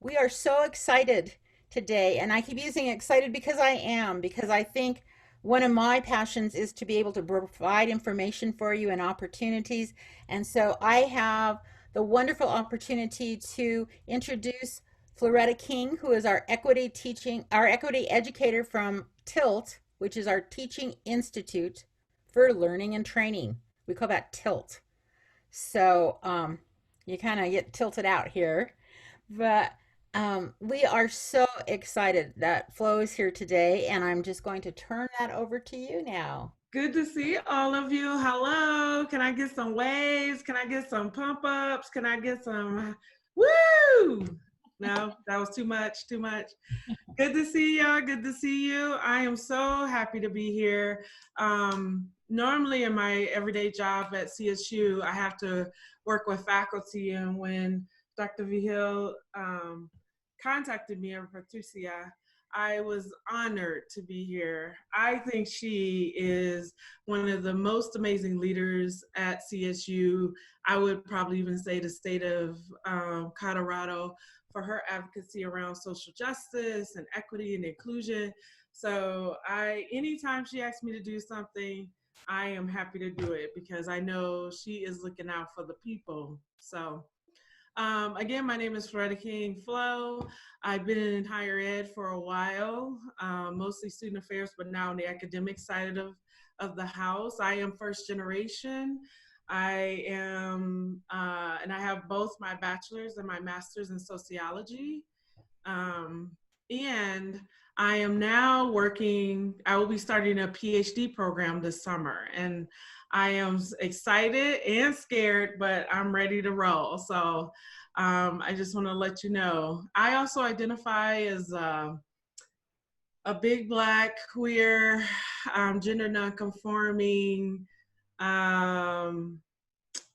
We are so excited today, and I keep using excited because I think one of my passions is to be able to provide information for you and opportunities. And so I have the wonderful opportunity to introduce Fleurette King, who is our equity educator from TILT, which is our Teaching Institute for Learning and Training. We call that TILT. So you kind of get tilted out here. But we are so excited that Flo is here today, and I'm just going to turn that over to you now. Good to see all of you. Hello. Can I get some waves? Can I get some pump ups? Can I get some woo? No, that was too much, too much. Good to see y'all. Good to see you. I am so happy to be here. Normally in my everyday job at CSU, I have to work with faculty, and when Dr. Vigil contacted me, or Patricia, I was honored to be here. I think she is one of the most amazing leaders at CSU. I would probably even say the state of Colorado, for her advocacy around social justice and equity and inclusion. So anytime she asks me to do something, I am happy to do it because I know she is looking out for the people. So again, my name is Fleurette King Flo. I've been in higher ed for a while, mostly student affairs, but now on the academic side of the house. I am first generation. I am, and I have both my bachelor's and my master's in sociology. Um, and I am now I will be starting a PhD program this summer. And I am excited and scared, but I'm ready to roll. So I just want to let you know. I also identify as a big Black, queer, gender nonconforming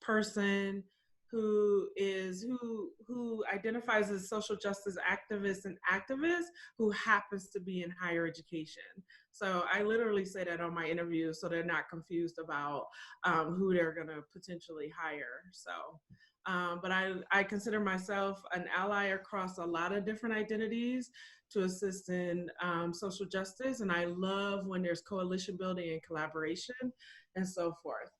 person who identifies as social justice activist who happens to be in higher education. So I literally say that on my interviews so they're not confused about who they're going to potentially hire. So but I consider myself an ally across a lot of different identities to assist in social justice. And I love when there's coalition building and collaboration and so forth.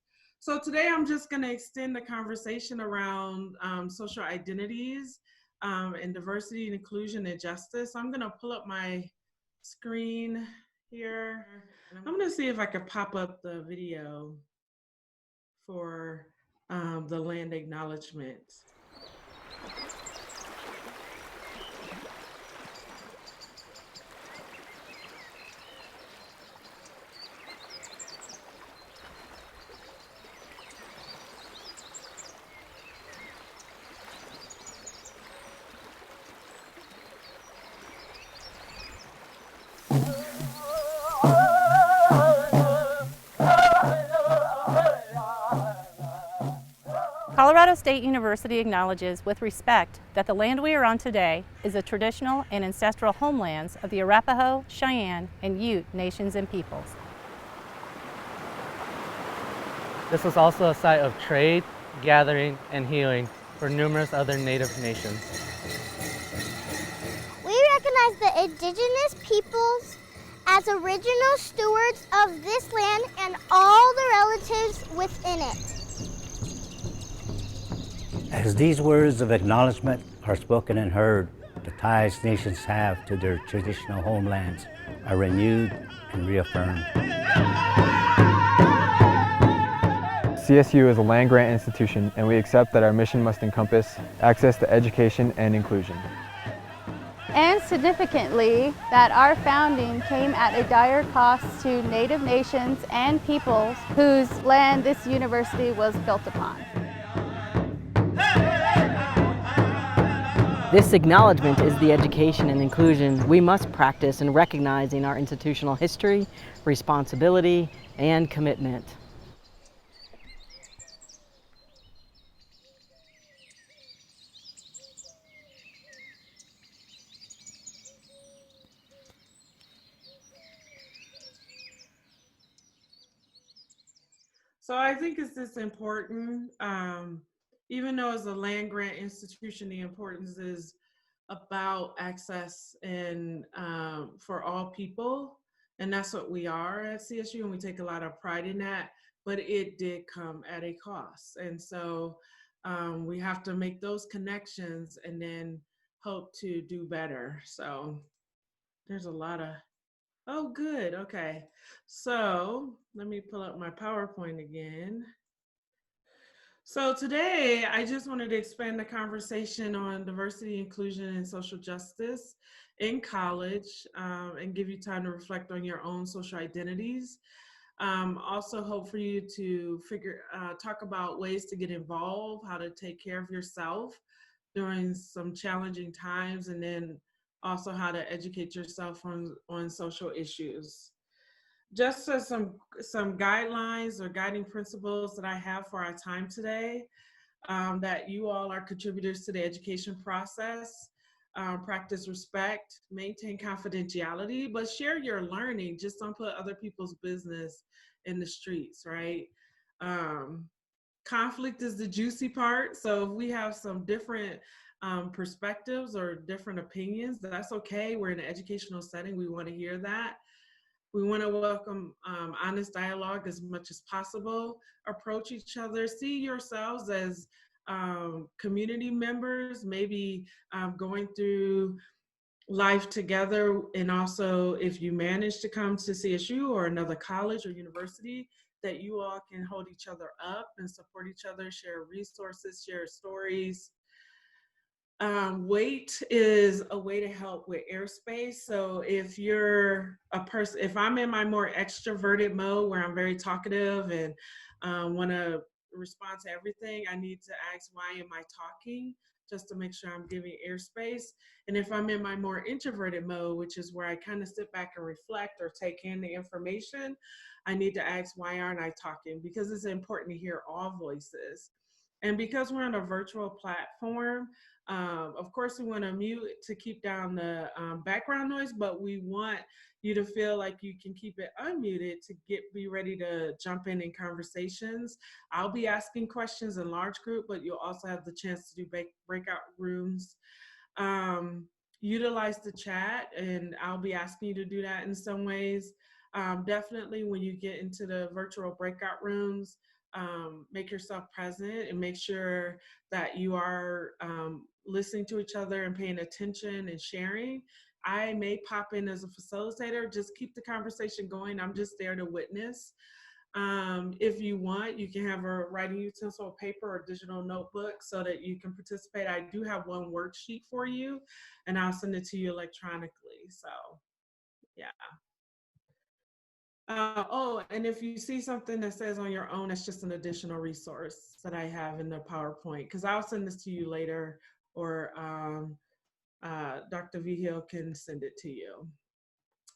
So today I'm just going to extend the conversation around social identities and diversity and inclusion and justice. I'm going to pull up my screen here. I'm going to see if I could pop up the video for the land acknowledgement. Colorado State University acknowledges with respect that the land we are on today is the traditional and ancestral homelands of the Arapaho, Cheyenne, and Ute nations and peoples. This was also a site of trade, gathering, and healing for numerous other Native nations. We recognize the indigenous peoples as original stewards of this land and all the relatives within it. As these words of acknowledgement are spoken and heard, the ties nations have to their traditional homelands are renewed and reaffirmed. CSU is a land-grant institution, and we accept that our mission must encompass access to education and inclusion. And significantly, that our founding came at a dire cost to Native nations and peoples whose land this university was built upon. This acknowledgement is the education and inclusion we must practice in recognizing our institutional history, responsibility, and commitment. So I think it's this important, even though as a land grant institution, the importance is about access and for all people. And that's what we are at CSU, and we take a lot of pride in that. But it did come at a cost. And so we have to make those connections and then hope to do better. So there's a lot of, oh, good. Okay. So let me pull up my PowerPoint again. So today, I just wanted to expand the conversation on diversity, inclusion, and social justice in college, and give you time to reflect on your own social identities. Also hope for you to talk about ways to get involved, how to take care of yourself during some challenging times, and then also how to educate yourself on social issues. Just as some guidelines or guiding principles that I have for our time today, that you all are contributors to the education process. Practice respect, maintain confidentiality, but share your learning. Just don't put other people's business in the streets, right? Conflict is the juicy part. So if we have some different perspectives or different opinions, that's okay. We're in an educational setting. We want to hear that. We want to welcome honest dialogue as much as possible. Approach each other. See yourselves as community members, maybe going through life together. And also, if you manage to come to CSU or another college or university, that you all can hold each other up and support each other, share resources, share stories. Weight is a way to help with airspace. So if you're a person, if I'm in my more extroverted mode where I'm very talkative and want to respond to everything, I need to ask, why am I talking? Just to make sure I'm giving airspace. And if I'm in my more introverted mode, which is where I kind of sit back and reflect or take in the information, I need to ask, why aren't I talking? Because it's important to hear all voices. And because we're on a virtual platform, of course, we want to mute to keep down the background noise, but we want you to feel like you can keep it unmuted to be ready to jump in conversations. I'll be asking questions in large group, but you'll also have the chance to do breakout rooms. Utilize the chat, and I'll be asking you to do that in some ways. Definitely when you get into the virtual breakout rooms, make yourself present and make sure that you are listening to each other and paying attention and sharing. I may pop in as a facilitator, just keep the conversation going. I'm just there to witness. If you want, you can have a writing utensil, paper, or digital notebook so that you can participate. I do have one worksheet for you, and I'll send it to you electronically. So, yeah. Oh, and if you see something that says on your own, it's just an additional resource that I have in the PowerPoint, because I'll send this to you later, or Dr. Vigil can send it to you.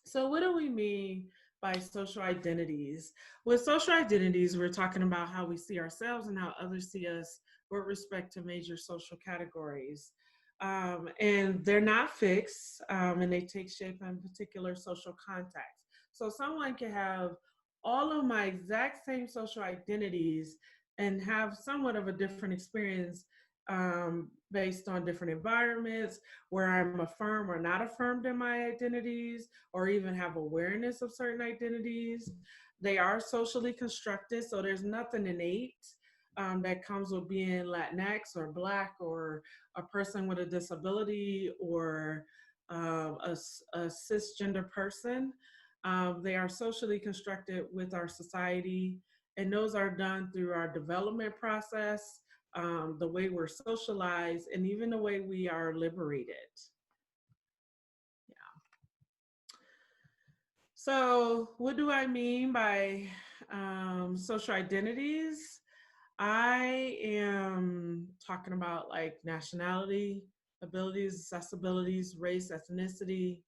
So what do we mean by social identities? With social identities, we're talking about how we see ourselves and how others see us with respect to major social categories. And they're not fixed, and they take shape in particular social contexts. So someone can have all of my exact same social identities and have somewhat of a different experience based on different environments where I'm affirmed or not affirmed in my identities, or even have awareness of certain identities. They are socially constructed, so there's nothing innate that comes with being Latinx or Black or a person with a disability or a cisgender person. They are socially constructed with our society, and those are done through our development process, the way we're socialized, and even the way we are liberated. Yeah. So what do I mean by social identities? I am talking about like nationality, abilities, accessibilities, race, ethnicity,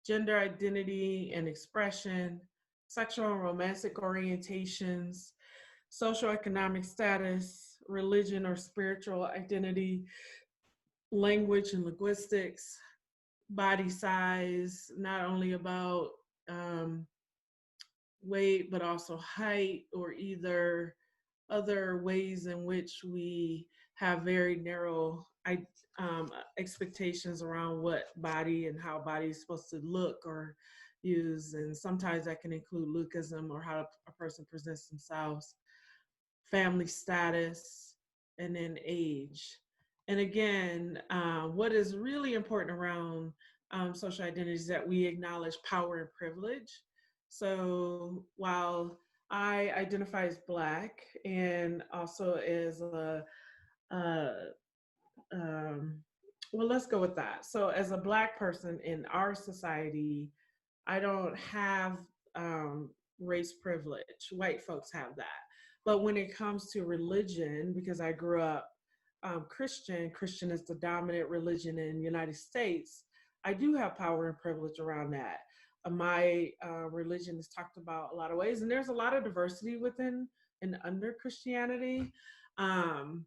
gender identity and expression, sexual and romantic orientations, socioeconomic status, religion or spiritual identity, language and linguistics, body size, not only about weight, but also height, or either other ways in which we have very narrow expectations around what body and how body is supposed to look or use. And sometimes that can include lookism or how a person presents themselves, family status, and then age. And again, what is really important around social identity is that we acknowledge power and privilege. So while I identify as Black and also as a well, let's go with that. So as a Black person in our society, I don't have race privilege. White folks have that. But when it comes to religion, because I grew up Christian is the dominant religion in the United States, I do have power and privilege around that. My religion is talked about a lot of ways, and there's a lot of diversity within and under Christianity. Um,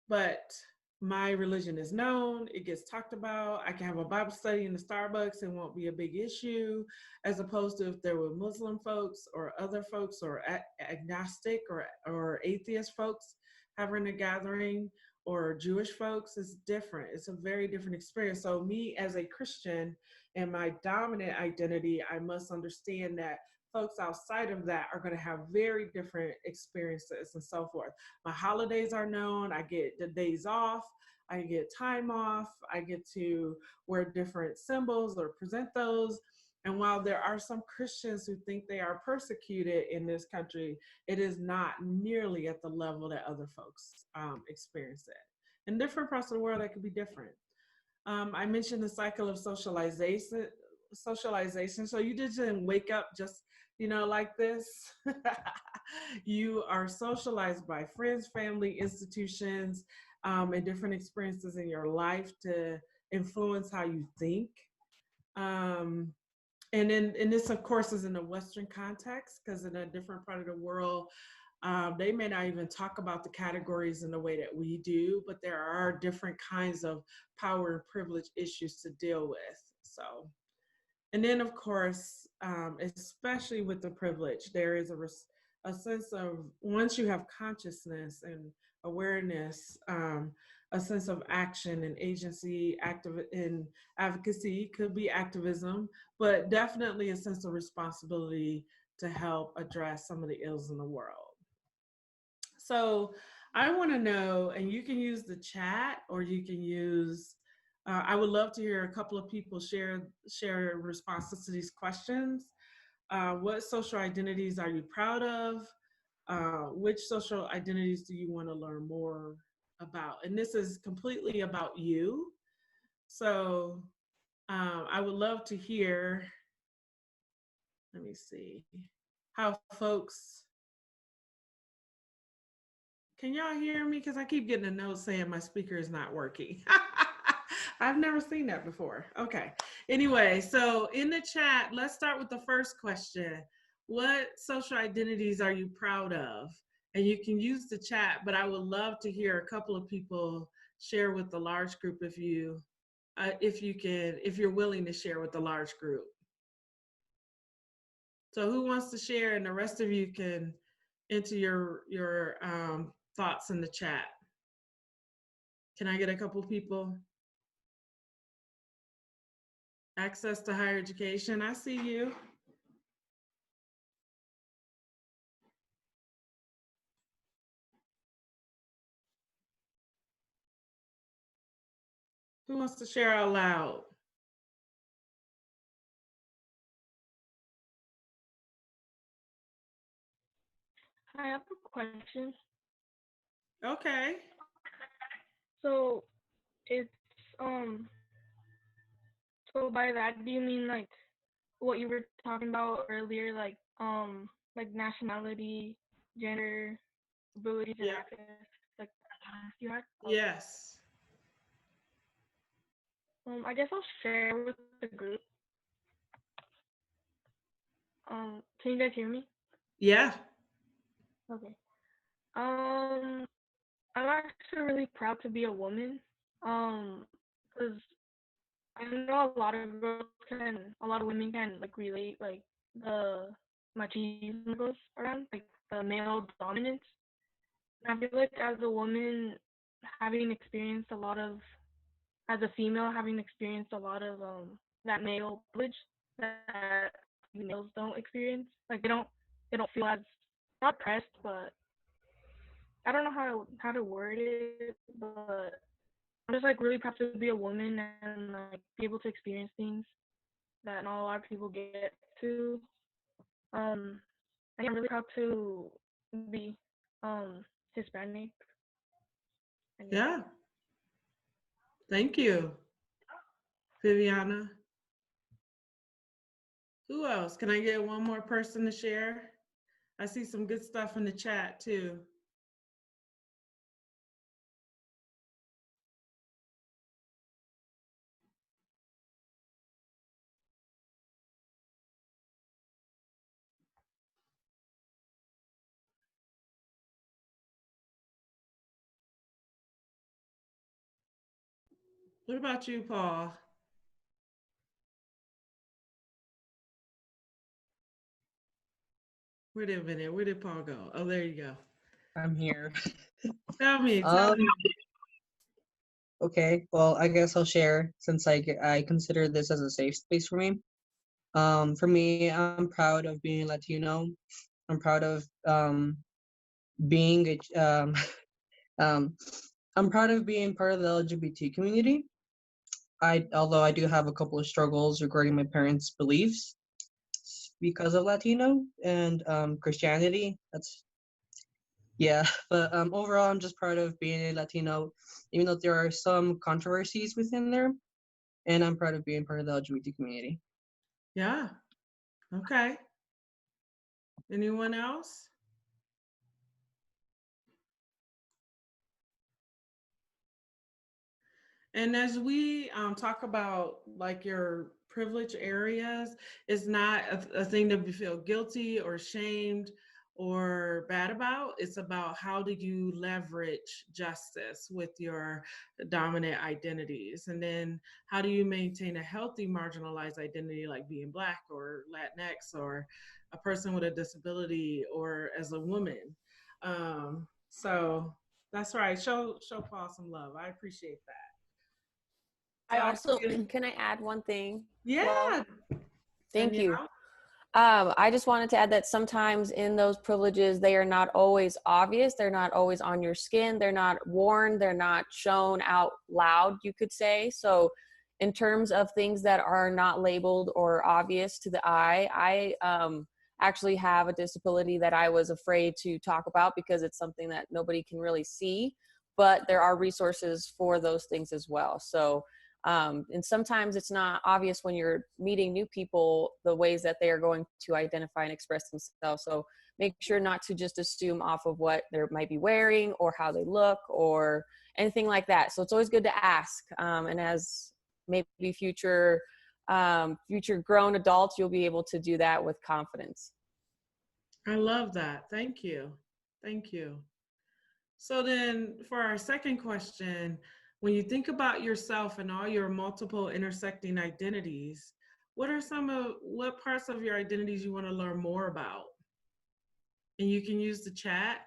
but my religion is known, it gets talked about. I can have a Bible study in the Starbucks and won't be a big issue, as opposed to if there were Muslim folks or other folks or agnostic or atheist folks having a gathering, or Jewish folks. Is different. It's a very different experience. So me as a Christian and my dominant identity, I must understand that folks outside of that are going to have very different experiences and so forth. My holidays are known. I get the days off. I get time off. I get to wear different symbols or present those. And while there are some Christians who think they are persecuted in this country, it is not nearly at the level that other folks experience it. In different parts of the world, that could be different. I mentioned the cycle of socialization. So you didn't wake up just like this. You are socialized by friends, family, institutions, and different experiences in your life to influence how you think. Um, and this, of course, is in a Western context, because in a different part of the world, they may not even talk about the categories in the way that we do, but there are different kinds of power and privilege issues to deal with. So, and then, of course, especially with the privilege, there is a sense of, once you have consciousness and awareness, a sense of action and agency, in advocacy, could be activism, but definitely a sense of responsibility to help address some of the ills in the world. So I want to know, and you can use the chat, or you can use, I would love to hear a couple of people share responses to these questions. What social identities are you proud of? Which social identities do you want to learn more about? And this is completely about you. So I would love to hear, let me see, how folks, can y'all hear me? Because I keep getting a note saying my speaker is not working. I've never seen that before. Okay. Anyway, so in the chat, let's start with the first question. What social identities are you proud of? And you can use the chat, but I would love to hear a couple of people share with the large group if you're willing to share with the large group. So who wants to share? And the rest of you can enter your thoughts in the chat. Can I get a couple people? Access to higher education, I see you. Who wants to share out loud? I have a question. Okay. So it's so by that, do you mean like what you were talking about earlier, like nationality, gender, abilities, and access, like you had? Yes. I guess I'll share with the group. Can you guys hear me? Yeah. Okay. I'm actually really proud to be a woman. Because I know a lot of women can like relate like the machismo goes around, like the male dominance. And I feel like as a woman, having experienced a lot of as a female, having experienced a lot of that male privilege that males don't experience. Like they don't feel as not pressed, but I don't know how to word it, but I'm just like really proud to be a woman and like be able to experience things that not a lot of people get to. Um, and I'm really proud to be Hispanic. And yeah. Yeah. Thank you, Viviana. Who else? Can I get one more person to share? I see some good stuff in the chat too. What about you, Paul? Wait a minute. Where did Paul go? Oh, there you go. I'm here. Tell me. Tell me. Okay, well, I guess I'll share since I consider this as a safe space for me. For me, I'm proud of being Latino. I'm proud of being um, I'm proud of being part of the LGBT community. Although I do have a couple of struggles regarding my parents' beliefs because of Latino and Christianity. That's yeah, but overall, I'm just proud of being a Latino, even though there are some controversies within there, and I'm proud of being part of the LGBT community. Yeah. Okay. Anyone else? And as we talk about like your privilege areas, it's not a thing to feel guilty or shamed or bad about. It's about how do you leverage justice with your dominant identities? And then how do you maintain a healthy marginalized identity like being Black or Latinx or a person with a disability or as a woman? So that's right. Show Paul some love. I appreciate that. I also, can I add one thing? Yeah. Thank you. I just wanted to add that sometimes in those privileges, they are not always obvious. They're not always on your skin. They're not worn. They're not shown out loud, you could say. So in terms of things that are not labeled or obvious to the eye, I actually have a disability that I was afraid to talk about because it's something that nobody can really see, but there are resources for those things as well. So and sometimes it's not obvious when you're meeting new people, the ways that they are going to identify and express themselves. So make sure not to just assume off of what they might be wearing or how they look or anything like that. So it's always good to ask. And as maybe future grown adults, you'll be able to do that with confidence. I love that. Thank you. Thank you. So then for our second question, when you think about yourself and all your multiple intersecting identities, what parts of your identities you want to learn more about? And you can use the chat.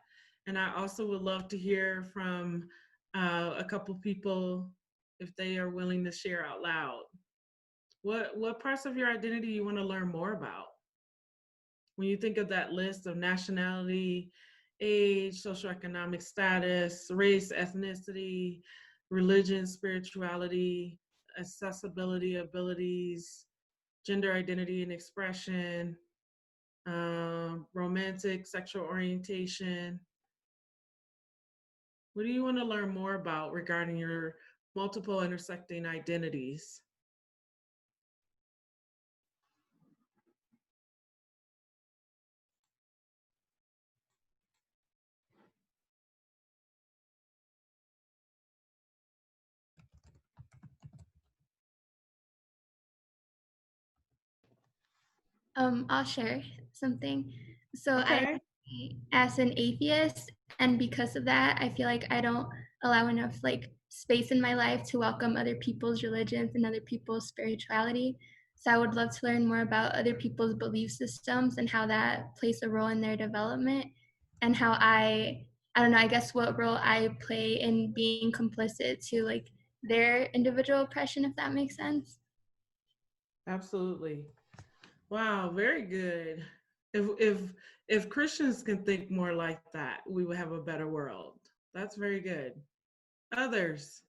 And I also would love to hear from a couple people if they are willing to share out loud. What parts of your identity you want to learn more about? When you think of that list of nationality, age, socioeconomic status, race, ethnicity, religion, spirituality, accessibility, abilities, gender identity and expression, romantic, sexual orientation. What do you want to learn more about regarding your multiple intersecting identities? I'll share something. So Okay. as an atheist, and because of that, I feel like I don't allow enough like space in my life to welcome other people's religions and other people's spirituality. So I would love to learn more about other people's belief systems and how that plays a role in their development, and how I don't know, I guess what role I play in being complicit to like their individual oppression, if that makes sense. Absolutely. Wow, very good. If Christians can think more like that, we would have a better world. That's very good. Others?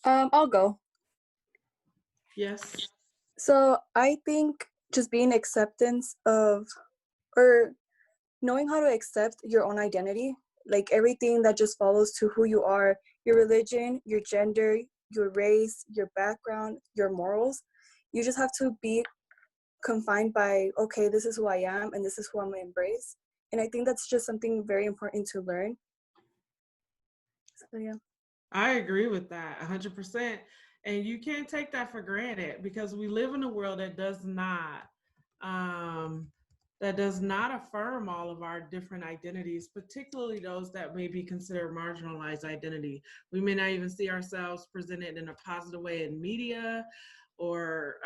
I'll go. Yes. So I think just being acceptance of, or knowing how to accept your own identity, like everything that just follows to who you are, your religion, your gender, your race, your background, your morals. You just have to be confined by, okay, this is who I am and this is who I'm gonna embrace. And I think that's just something very important to learn. So yeah. I agree with that 100%. And you can't take that for granted because we live in a world um, that does not affirm all of our different identities, particularly those that may be considered marginalized identity. We may not even see ourselves presented in a positive way in media, or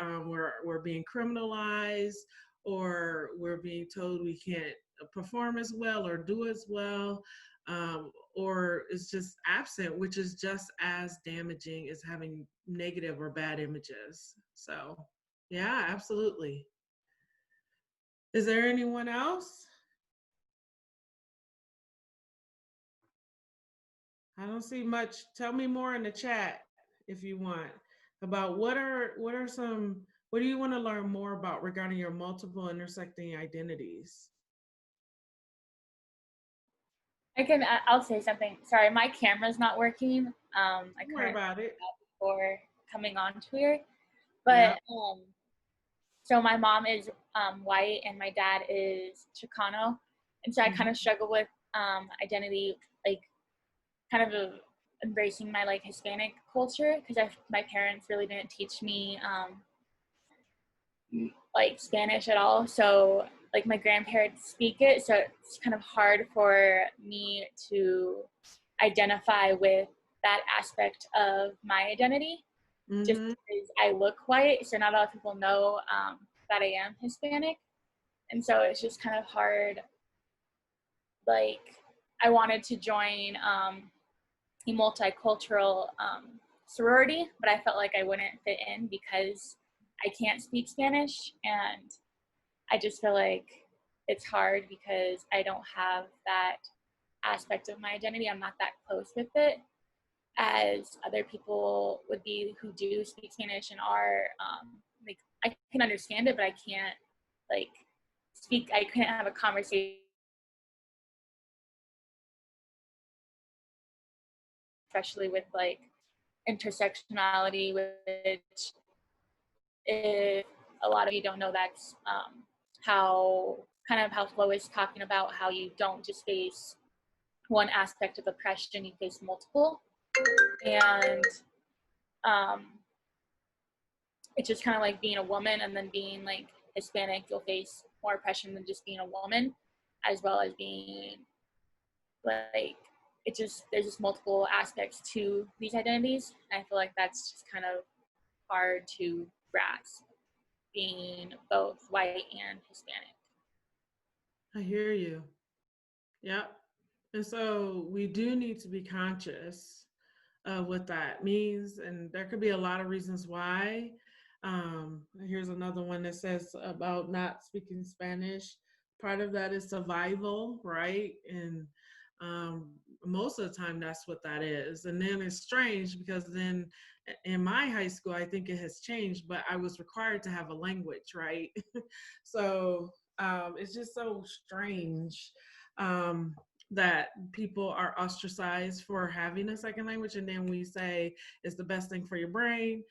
we're being criminalized, or we're being told we can't perform as well or do as well, or is just absent, which is just as damaging as having negative or bad images. So, yeah, absolutely. Is there anyone else? I don't see much. Tell me more in the chat if you want about what do you want to learn more about regarding your multiple intersecting identities? I'll say something. Sorry, my camera's not working. I Don't worry about it. Before coming on to here. But so my mom is white and my dad is Chicano. And so I kind of struggle with identity, like kind of embracing my like Hispanic culture, because my parents really didn't teach me like Spanish at all. So like my grandparents speak it, so it's kind of hard for me to identify with that aspect of my identity, just because I look white, so not a lot of people know that I am Hispanic. And so it's just kind of hard. Like I wanted to join a multicultural sorority, but I felt like I wouldn't fit in because I can't speak Spanish, and I just feel like it's hard because I don't have that aspect of my identity. I'm not that close with it as other people would be who do speak Spanish and are like I can understand it, but I can't like speak. I couldn't have a conversation, especially with like intersectionality, which if a lot of you don't know, that's how Flo is talking about how you don't just face one aspect of oppression, you face multiple. And it's just kind of like being a woman and then being like Hispanic, you'll face more oppression than just being a woman, as well as being like there's just multiple aspects to these identities. And I feel like that's just kind of hard to grasp, being both white and Hispanic. I hear you. Yep. And so we do need to be conscious of what that means. And there could be a lot of reasons why. Here's another one that says about not speaking Spanish. Part of that is survival, right? And most of the time, that's what that is. And then it's strange because then in my high school, I think it has changed, but I was required to have a language, right? So it's just so strange that people are ostracized for having a second language. And then we say it's the best thing for your brain.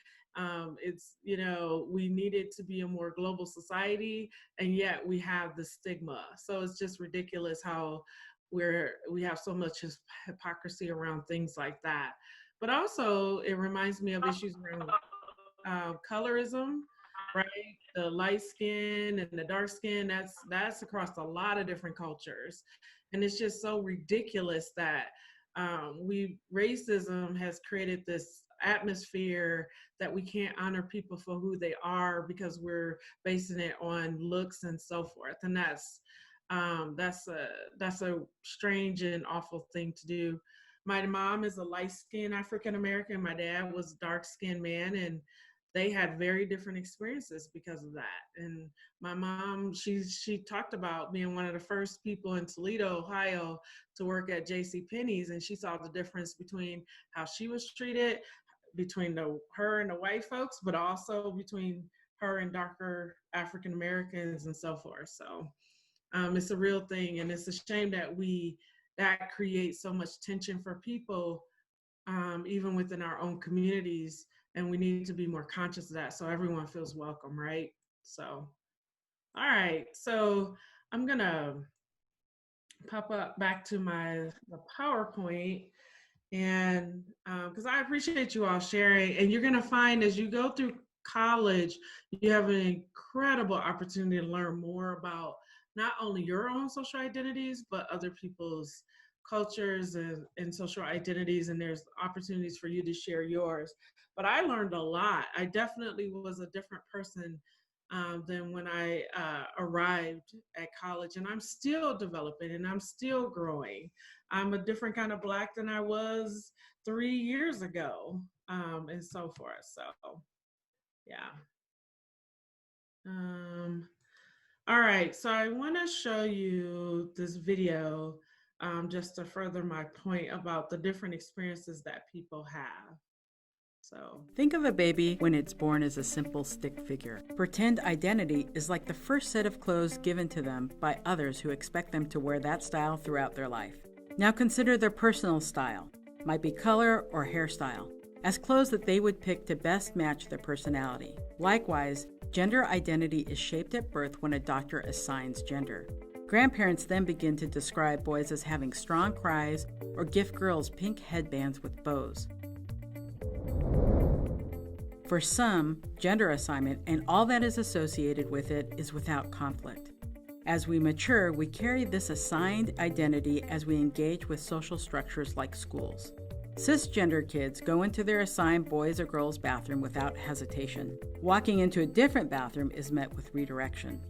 It's, we need it to be a more global society, and yet we have the stigma. So it's just ridiculous how we have so much hypocrisy around things like that. But also it reminds me of issues around colorism, right? The light skin and the dark skin, that's across a lot of different cultures. And it's just so ridiculous that racism has created this atmosphere that we can't honor people for who they are because we're basing it on looks and so forth. And that's That's a strange and awful thing to do. My mom is a light-skinned African American. My dad was a dark-skinned man, and they had very different experiences because of that. And my mom, she talked about being one of the first people in Toledo, Ohio, to work at J.C. Penney's, and she saw the difference between how she was treated, between her and the white folks, but also between her and darker African Americans and so forth. So it's a real thing, and it's a shame that creates so much tension for people, even within our own communities, and we need to be more conscious of that so everyone feels welcome, right? So, all right, so I'm gonna pop up back to the PowerPoint, and because I appreciate you all sharing, and you're gonna find as you go through college, you have an incredible opportunity to learn more about not only your own social identities, but other people's cultures and social identities, and there's opportunities for you to share yours. But I learned a lot. I definitely was a different person than when I arrived at college, and I'm still developing and I'm still growing. I'm a different kind of Black than I was 3 years ago, and so forth. So, yeah. All right, so I want to show you this video just to further my point about the different experiences that people have. So, think of a baby when it's born as a simple stick figure. Pretend identity is like the first set of clothes given to them by others who expect them to wear that style throughout their life. Now consider their personal style, might be color or hairstyle, as clothes that they would pick to best match their personality. Likewise, gender identity is shaped at birth when a doctor assigns gender. Grandparents then begin to describe boys as having strong cries or gift girls pink headbands with bows. For some, gender assignment and all that is associated with it is without conflict. As we mature, we carry this assigned identity as we engage with social structures like schools. Cisgender kids go into their assigned boys or girls bathroom without hesitation. Walking into a different bathroom is met with redirection.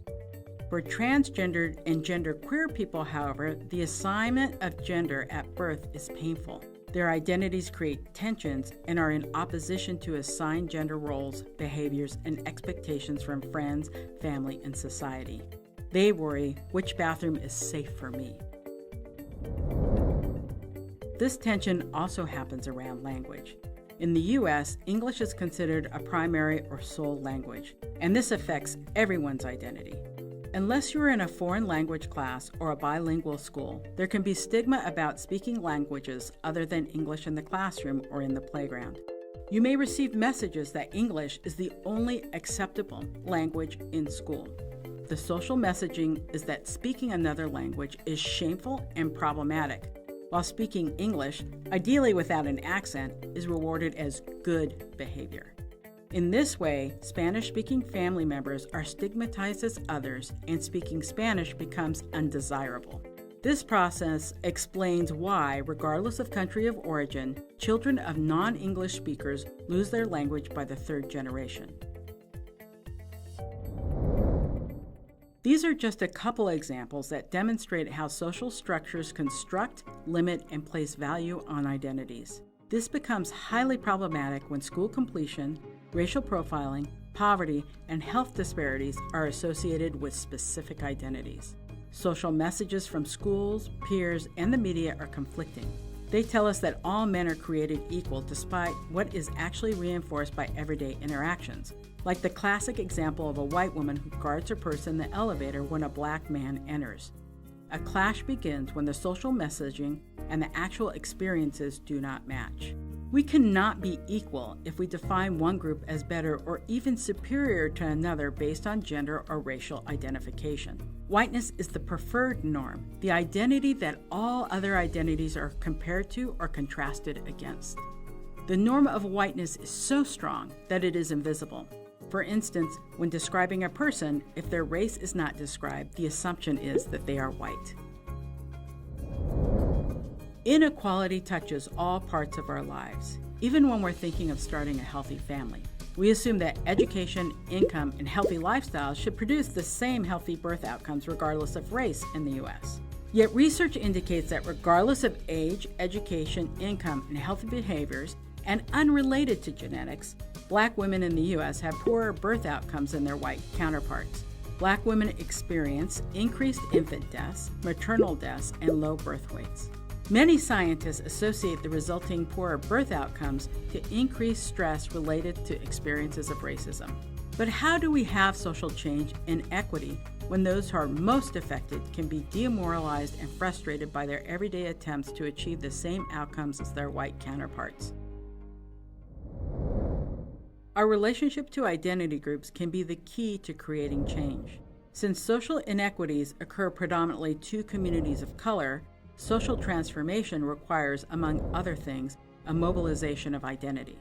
For transgendered and genderqueer people, however, the assignment of gender at birth is painful. Their identities create tensions and are in opposition to assigned gender roles, behaviors, and expectations from friends, family, and society. They worry, which bathroom is safe for me? This tension also happens around language. In the U.S., English is considered a primary or sole language, and this affects everyone's identity. Unless you're in a foreign language class or a bilingual school, there can be stigma about speaking languages other than English in the classroom or in the playground. You may receive messages that English is the only acceptable language in school. The social messaging is that speaking another language is shameful and problematic, while speaking English, ideally without an accent, is rewarded as good behavior. In this way, Spanish-speaking family members are stigmatized as others, and speaking Spanish becomes undesirable. This process explains why, regardless of country of origin, children of non-English speakers lose their language by the third generation. These are just a couple examples that demonstrate how social structures construct, limit, and place value on identities. This becomes highly problematic when school completion, racial profiling, poverty, and health disparities are associated with specific identities. Social messages from schools, peers, and the media are conflicting. They tell us that all men are created equal despite what is actually reinforced by everyday interactions, like the classic example of a white woman who guards her purse in the elevator when a black man enters. A clash begins when the social messaging and the actual experiences do not match. We cannot be equal if we define one group as better or even superior to another based on gender or racial identification. Whiteness is the preferred norm, the identity that all other identities are compared to or contrasted against. The norm of whiteness is so strong that it is invisible. For instance, when describing a person, if their race is not described, the assumption is that they are white. Inequality touches all parts of our lives, even when we're thinking of starting a healthy family. We assume that education, income, and healthy lifestyles should produce the same healthy birth outcomes regardless of race in the U.S. Yet research indicates that regardless of age, education, income, and healthy behaviors, and unrelated to genetics, Black women in the U.S. have poorer birth outcomes than their white counterparts. Black women experience increased infant deaths, maternal deaths, and low birth weights. Many scientists associate the resulting poorer birth outcomes to increased stress related to experiences of racism. But how do we have social change and equity when those who are most affected can be demoralized and frustrated by their everyday attempts to achieve the same outcomes as their white counterparts? Our relationship to identity groups can be the key to creating change. Since social inequities occur predominantly to communities of color, social transformation requires, among other things, a mobilization of identity.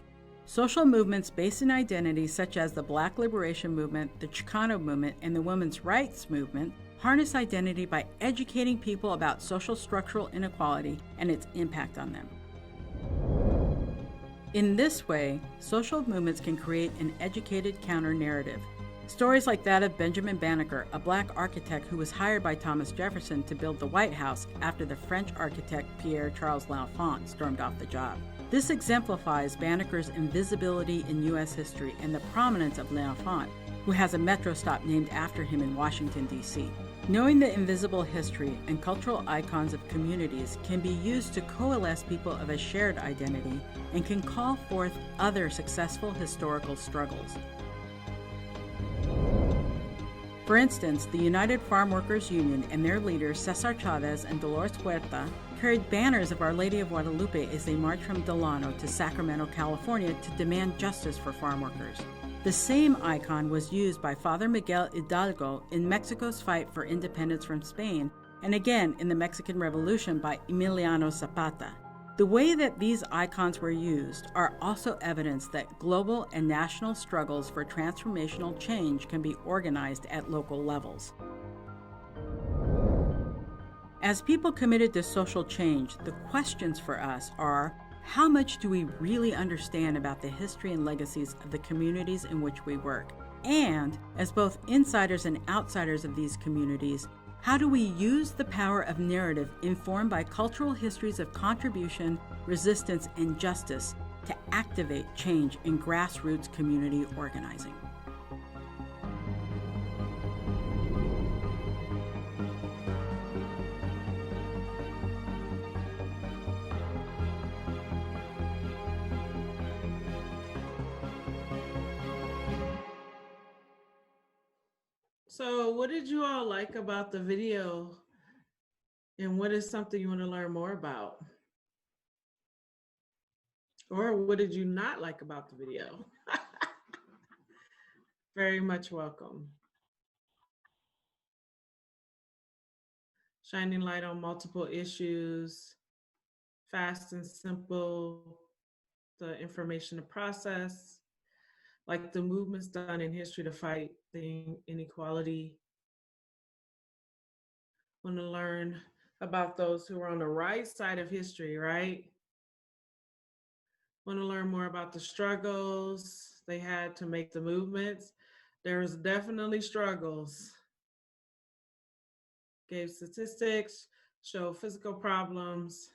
Social movements based in identity, such as the Black Liberation Movement, the Chicano Movement, and the Women's Rights Movement, harness identity by educating people about social structural inequality and its impact on them. In this way, social movements can create an educated counter-narrative. Stories like that of Benjamin Banneker, a Black architect who was hired by Thomas Jefferson to build the White House after the French architect Pierre-Charles L'Enfant stormed off the job. This exemplifies Banneker's invisibility in U.S. history and the prominence of L'Enfant, who has a metro stop named after him in Washington, D.C. Knowing the invisible history and cultural icons of communities can be used to coalesce people of a shared identity and can call forth other successful historical struggles. For instance, the United Farm Workers Union and their leaders Cesar Chavez and Dolores Huerta carried banners of Our Lady of Guadalupe as they marched from Delano to Sacramento, California to demand justice for farm workers. The same icon was used by Father Miguel Hidalgo in Mexico's fight for independence from Spain, and again in the Mexican Revolution by Emiliano Zapata. The way that these icons were used are also evidence that global and national struggles for transformational change can be organized at local levels. As people committed to social change, the questions for us are, how much do we really understand about the history and legacies of the communities in which we work? And, as both insiders and outsiders of these communities, how do we use the power of narrative informed by cultural histories of contribution, resistance, and justice to activate change in grassroots community organizing? So what did you all like about the video? And what is something you want to learn more about? Or what did you not like about the video? Very much welcome. Shining light on multiple issues, fast and simple, the information to process, like the movements done in history to fight the inequality. Want to learn about those who are on the right side of history, right? Want to learn more about the struggles they had to make the movements. There was definitely struggles. Gave statistics, show physical problems.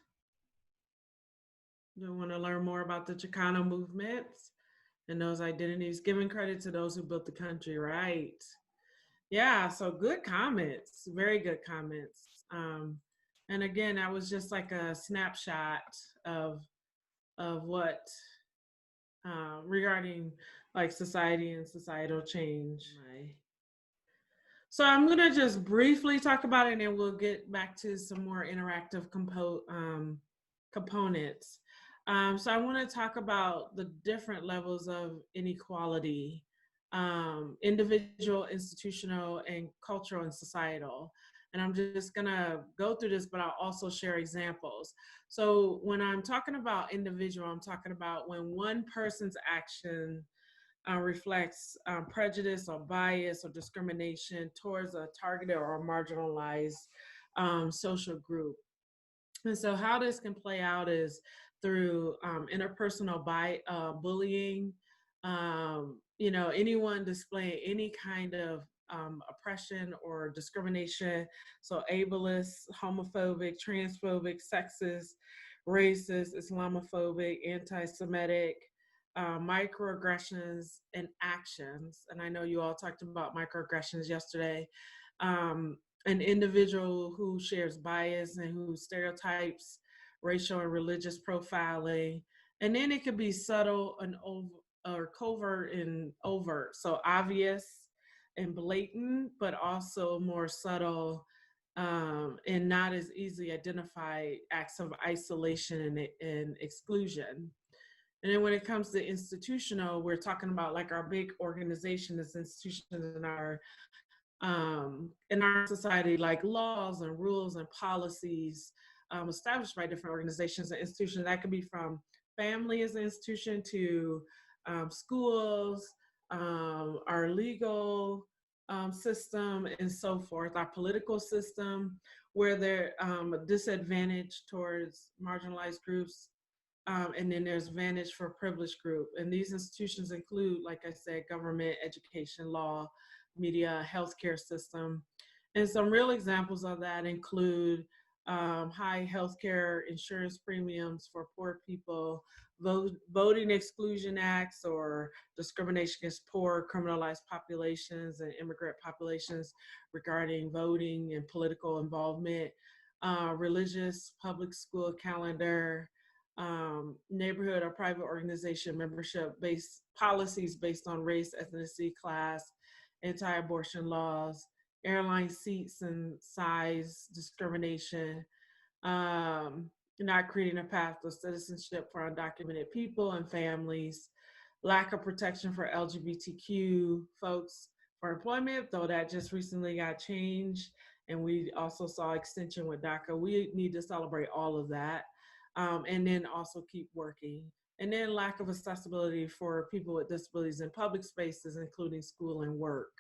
You want to learn more about the Chicano movements and those identities, giving credit to those who built the country, right? Yeah, so good comments, very good comments. And again, that was just like a snapshot of what regarding like society and societal change. So I'm gonna just briefly talk about it and then we'll get back to some more interactive components. So I wanna talk about the different levels of inequality, individual, institutional, and cultural and societal. And I'm just gonna go through this, but I'll also share examples. So when I'm talking about individual, I'm talking about when one person's action reflects prejudice or bias or discrimination towards a targeted or marginalized social group. And so how this can play out is through interpersonal bullying, You know, anyone displaying any kind of oppression or discrimination, so ableist, homophobic, transphobic, sexist, racist, Islamophobic, anti-Semitic, microaggressions and actions. And I know you all talked about microaggressions yesterday. An individual who shares bias and who stereotypes, racial and religious profiling. And then it could be subtle and or covert and overt. So obvious and blatant, but also more subtle and not as easily identified acts of isolation and exclusion. And then when it comes to institutional, we're talking about like our big organizations, institutions in our society, like laws and rules and policies established by different organizations and institutions. That could be from family as an institution to schools, our legal system, and so forth, our political system, where they're a disadvantage towards marginalized groups. And then there's advantage for privileged group. And these institutions include, like I said, government, education, law, media, healthcare system. And some real examples of that include high healthcare insurance premiums for poor people, voting exclusion acts or discrimination against poor, criminalized populations and immigrant populations regarding voting and political involvement, religious public school calendar, neighborhood or private organization membership based policies based on race, ethnicity, class, anti-abortion laws, airline seats and size discrimination, not creating a path to citizenship for undocumented people and families, lack of protection for LGBTQ folks for employment, though that just recently got changed. And we also saw extension with DACA. We need to celebrate all of that. And then also keep working. And then lack of accessibility for people with disabilities in public spaces, including school and work.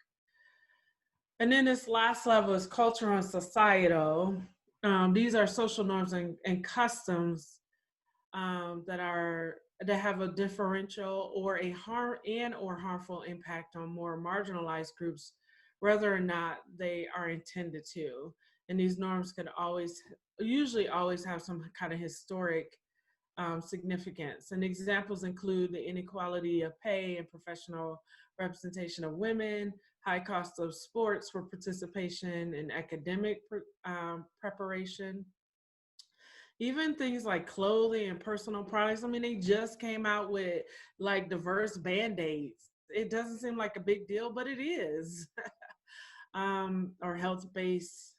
And then this last level is cultural and societal. These are social norms and customs that have a differential or a harmful impact on more marginalized groups, whether or not they are intended to. And these norms can usually always have some kind of historic significance. And examples include the inequality of pay and professional representation of women, high cost of sports for participation in academic preparation, even things like clothing and personal products. I mean, they just came out with like diverse band-aids. It doesn't seem like a big deal, but it is. Or health-based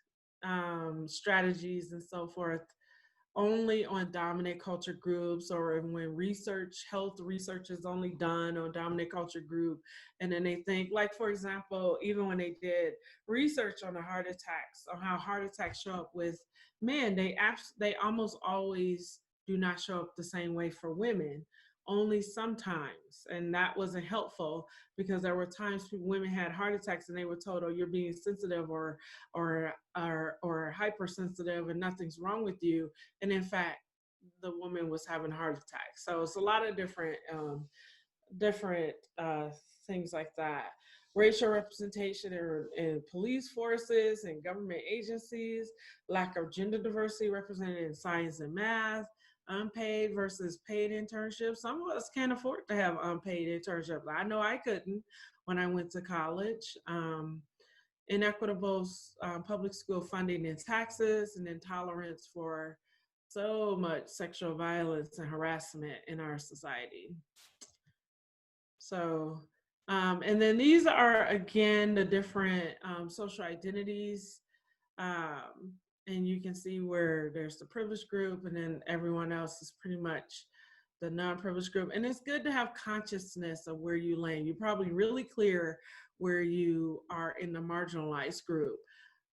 strategies and so forth, only on dominant culture groups, or when health research is only done on dominant culture group. And then they think, like, for example, even when they did research on the heart attacks, on how heart attacks show up with men, they almost always do not show up the same way for women, only sometimes. And that wasn't helpful, because there were times women had heart attacks and they were told, oh, you're being sensitive or hypersensitive and nothing's wrong with you. And in fact, the woman was having a heart attack. So it's a lot of different things like that. Racial representation in police forces and government agencies, lack of gender diversity represented in science and math, unpaid versus paid internships. Some of us can't afford to have unpaid internships. I know I couldn't when I went to college. Inequitable public school funding and taxes, and intolerance for so much sexual violence and harassment in our society. So, and then these are, again, the different social identities. And you can see where there's the privileged group, and then everyone else is pretty much the non-privileged group. And it's good to have consciousness of where you land. You're probably really clear where you are in the marginalized group,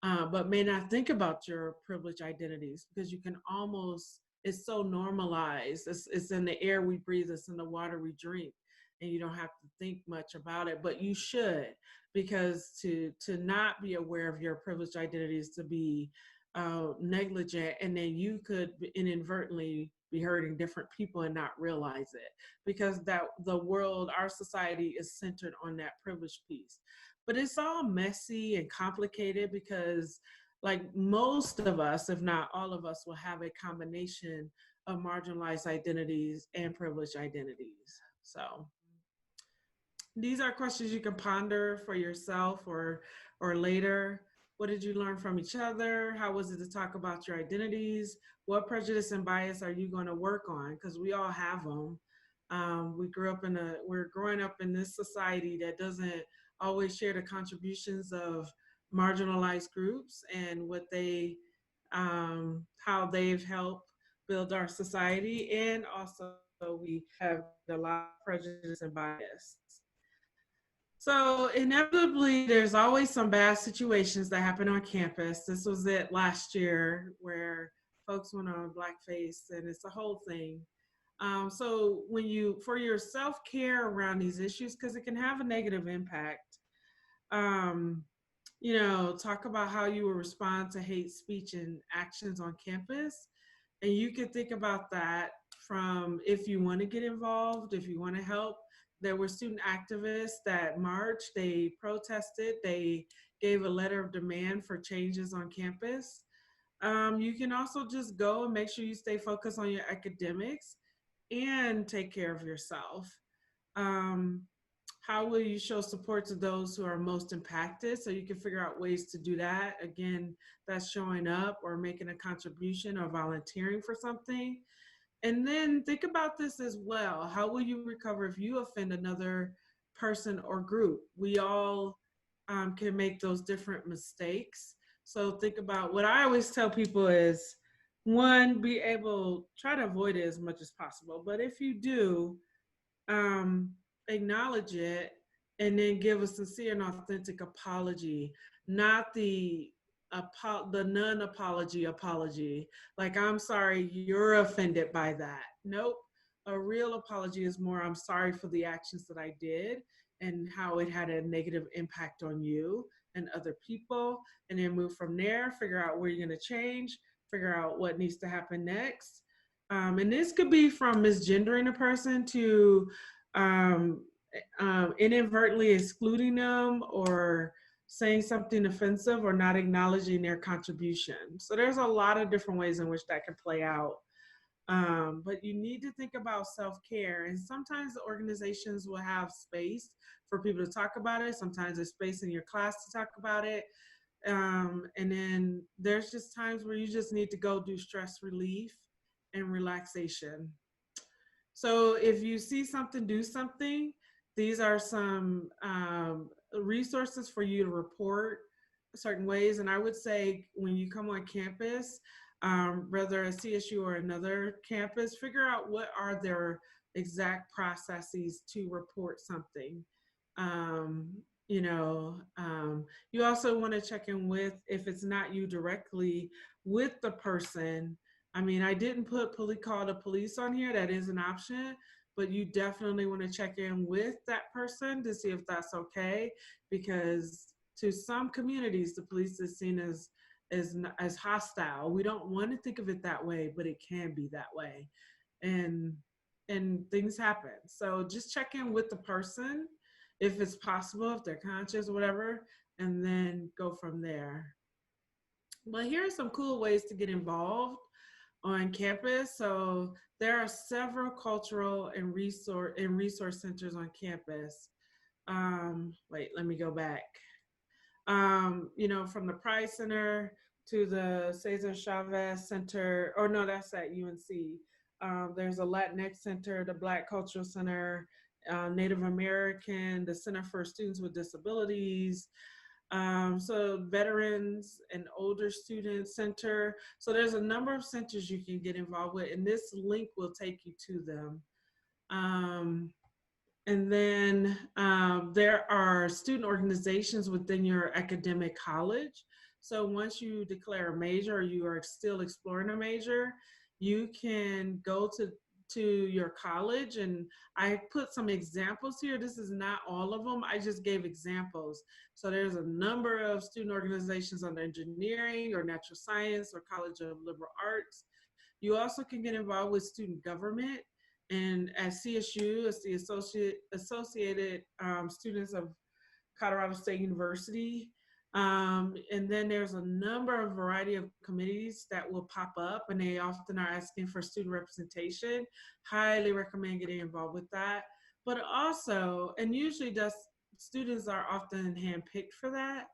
but may not think about your privileged identities, because you can almost, it's so normalized. It's in the air we breathe, it's in the water we drink, and you don't have to think much about it, but you should, because to not be aware of your privileged identities, to be negligent, and then you could inadvertently be hurting different people and not realize it, because that the world, our society is centered on that privilege piece. But it's all messy and complicated because like most of us, if not all of us, will have a combination of marginalized identities and privileged identities. So these are questions you can ponder for yourself or later. What did you learn from each other? How was it to talk about your identities? What prejudice and bias are you going to work on? Because we all have them. We're growing up in this society that doesn't always share the contributions of marginalized groups and what they, how they've helped build our society. And also we have a lot of prejudice and bias. So inevitably, there's always some bad situations that happen on campus. This was it last year where folks went on blackface, and it's a whole thing. So when you, for your self-care around these issues, because it can have a negative impact, um, you know, talk about how you will respond to hate speech and actions on campus. And you can think about that from if you want to get involved, if you want to help. There were student activists that marched, they protested, they gave a letter of demand for changes on campus. You can also just go and make sure you stay focused on your academics and take care of yourself. Um, how will you show support to those who are most impacted? So you can figure out ways to do that. Again, that's showing up or making a contribution or volunteering for something. And then think about this as well. How will you recover if you offend another person or group? We all can make those different mistakes. So think about what I always tell people is, one, be able, try to avoid it as much as possible. But if you do, um, acknowledge it and then give a sincere and authentic apology, not the non-apology apology. Like, I'm sorry, you're offended by that. Nope. A real apology is more, I'm sorry for the actions that I did and how it had a negative impact on you and other people. And then move from there, figure out where you're going to change, figure out what needs to happen next. And this could be from misgendering a person to inadvertently excluding them or saying something offensive or not acknowledging their contribution. So there's a lot of different ways in which that can play out. But you need to think about self-care. And sometimes the organizations will have space for people to talk about it. Sometimes there's space in your class to talk about it. And then there's just times where you just need to go do stress relief and relaxation. So if you see something, do something. These are some resources for you to report certain ways. And I would say when you come on campus, whether a CSU or another campus, figure out what are their exact processes to report something. You know, you also want to check in with, if it's not you directly, with the person. I mean, I didn't put call the police on here. That is an option, but you definitely want to check in with that person to see if that's okay, because to some communities, the police is seen as hostile. We don't want to think of it that way, but it can be that way, and things happen. So just check in with the person if it's possible, if they're conscious or whatever, and then go from there. But here are some cool ways to get involved on campus. So there are several cultural and resource centers on campus. Wait, let me go back. You know, from the Pride Center to the Cesar Chavez Center, or no, that's at UNC. There's a Latinx Center, the Black Cultural Center, Native American, the Center for Students with Disabilities, so Veterans and Older Students Center. So there's a number of centers you can get involved with, and this link will take you to them. And then there are student organizations within your academic college. So once you declare a major or you are still exploring a major, you can go to to your college. And I put some examples here. This is not all of them. I just gave examples. So there's a number of student organizations under engineering or natural science or College of Liberal Arts. You also can get involved with student government. And at CSU, it's the Associated Students of Colorado State University. And then there's a number of variety of committees that will pop up, and they often are asking for student representation. Highly recommend getting involved with that. But also, and usually students are often handpicked for that.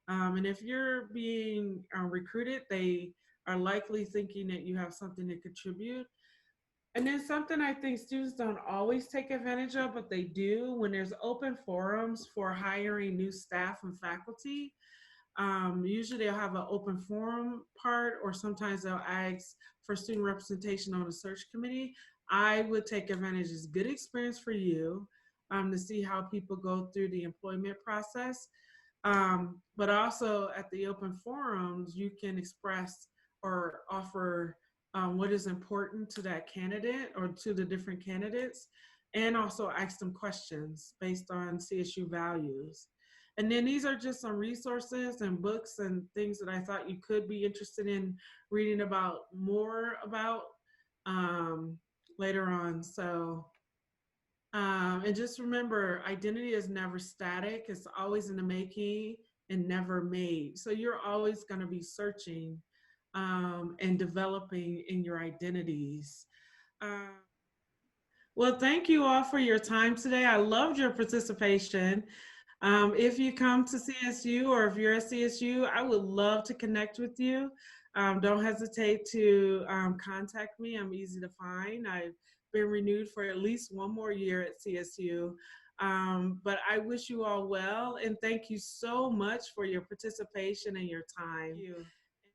And if you're being recruited, they are likely thinking that you have something to contribute. And then something I think students don't always take advantage of, but they do when there's open forums for hiring new staff and faculty. Usually they'll have an open forum part, or sometimes they'll ask for student representation on a search committee. I would take advantage. It's a good experience for you to see how people go through the employment process. But also at the open forums, you can express or offer what is important to that candidate or to the different candidates, and also ask them questions based on CSU values. And then these are just some resources and books and things that I thought you could be interested in reading about more about later on. So, and just remember, identity is never static. It's always in the making and never made. So you're always going to be searching and developing in your identities. Well, thank you all for your time today. I loved your participation. If you come to CSU or if you're at CSU, I would love to connect with you. Don't hesitate to contact me. I'm easy to find. I've been renewed for at least one more year at CSU. But I wish you all well, and thank you so much for your participation and your time.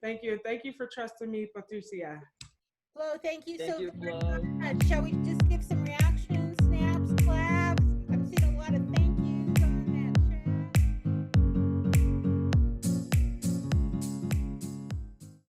Thank you. Thank you for trusting me, Patricia. Flo, thank you so Flo. very much. Shall we just give some reactions?